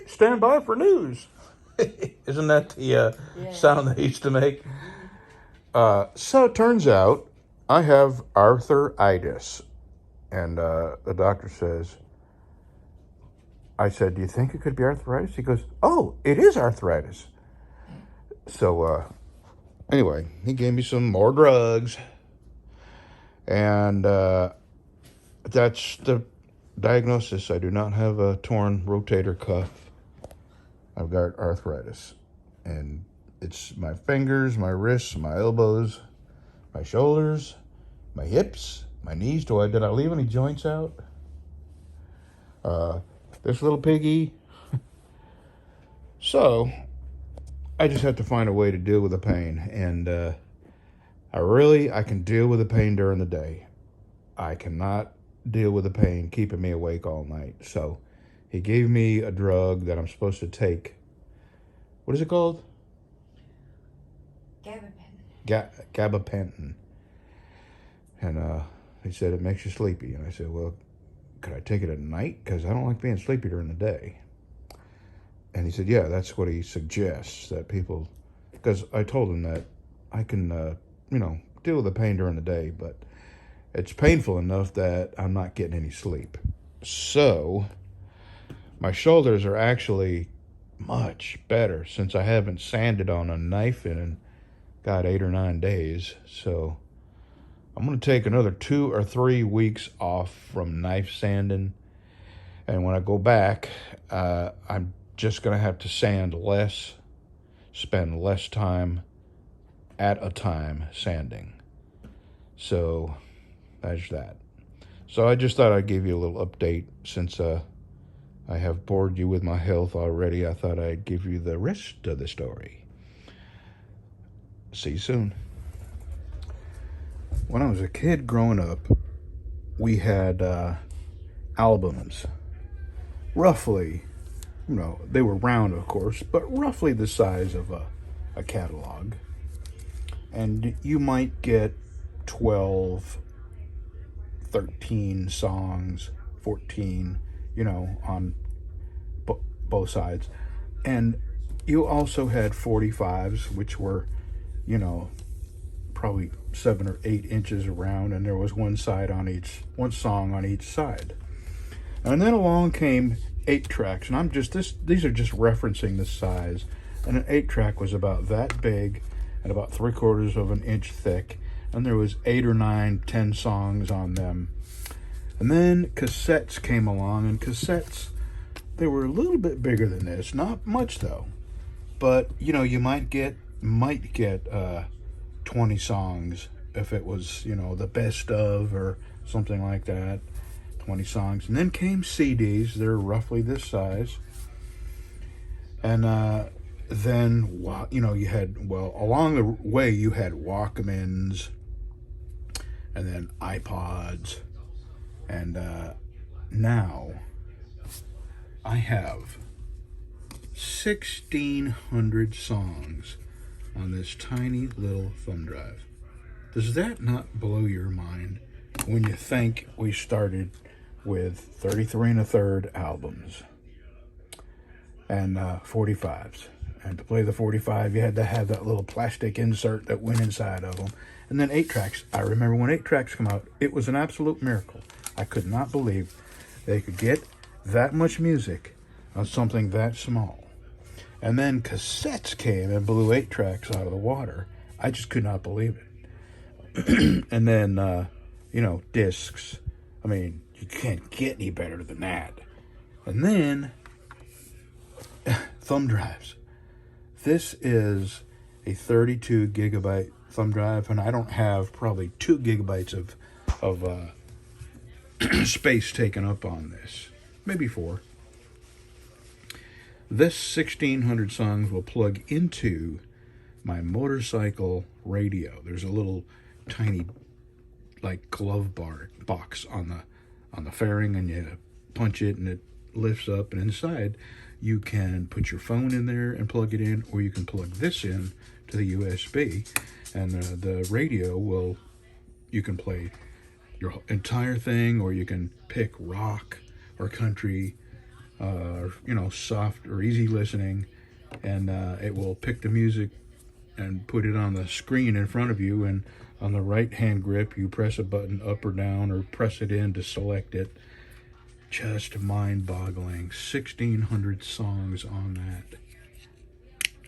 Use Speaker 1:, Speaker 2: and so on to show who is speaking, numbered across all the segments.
Speaker 1: stand by for news. Isn't that the sound they used to make? So it turns out I have arthritis. And the doctor says, I said, do you think it could be arthritis? He goes, oh, it is arthritis. So anyway, he gave me some more drugs. And that's the diagnosis. I do not have a torn rotator cuff. I've got arthritis. And it's my fingers, my wrists, my elbows, my shoulders, my hips, my knees. Did I leave any joints out? This little piggy. So, I just have to find a way to deal with the pain. And I can deal with the pain during the day. I cannot deal with the pain keeping me awake all night. So, he gave me a drug that I'm supposed to take. What is it called? Gabapentin. And he said it makes you sleepy. And I said, well, could I take it at night? Because I don't like being sleepy during the day. And he said, yeah, that's what he suggests, that people, because I told him that I can, deal with the pain during the day, but it's painful enough that I'm not getting any sleep. So my shoulders are actually much better since I haven't sanded on a knife in God 8 or 9 days. So I'm going to take another 2 or 3 weeks off from knife sanding. And when I go back, I'm just going to have to sand less, spend less time at a time sanding. So that's that. So I just thought I'd give you a little update since I have bored you with my health already. I thought I'd give you the rest of the story. See you soon. When I was a kid growing up, we had albums. Roughly, they were round, of course, but roughly the size of a catalog. And you might get 12, 13 songs, 14, on both sides. And you also had 45s, which were, probably 7 or 8 inches around, and there was one song on each side. And then along came 8 tracks, and these are just referencing the size. And an 8 track was about that big and about 3/4 of an inch thick, and there was 8 or 9, 10 songs on them. And then cassettes came along, and cassettes, they were a little bit bigger than this, not much though. But you might get 20 songs if it was, the best of or something like that. 20 songs. And then came CDs. They're roughly this size. And then, you had, along the way, you had Walkmans and then iPods. And now I have 1,600 songs on this tiny little thumb drive. Does that not blow your mind when you think we started with 33 1/3 albums and 45s? And to play the 45, you had to have that little plastic insert that went inside of them. And then 8 tracks. I remember when 8 tracks come out, it was an absolute miracle. I could not believe they could get that much music on something that small. And then cassettes came and blew 8 tracks out of the water. I just could not believe it. And then, discs. I mean, you can't get any better than that. And then, thumb drives. This is a 32 gigabyte thumb drive, and I don't have probably 2 gigabytes of space taken up on this. Maybe 4. This 1,600 songs will plug into my motorcycle radio. There's a little tiny, glove box on the fairing, and you punch it, and it lifts up. And inside, you can put your phone in there and plug it in, or you can plug this in to the USB, and the radio you can play your entire thing, or you can pick rock or country. soft or easy listening, and it will pick the music and put it on the screen in front of you, and on the right hand grip you press a button up or down or press it in to select it. Just mind-boggling. 1,600 songs on that,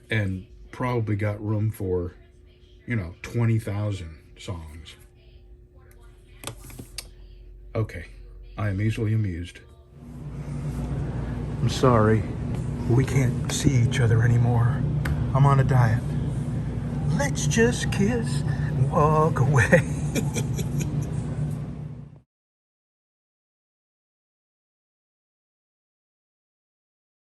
Speaker 1: and probably got room for 20,000 songs. Okay, I am easily amused. I'm sorry, we can't see each other anymore. I'm on a diet. Let's just kiss and walk away.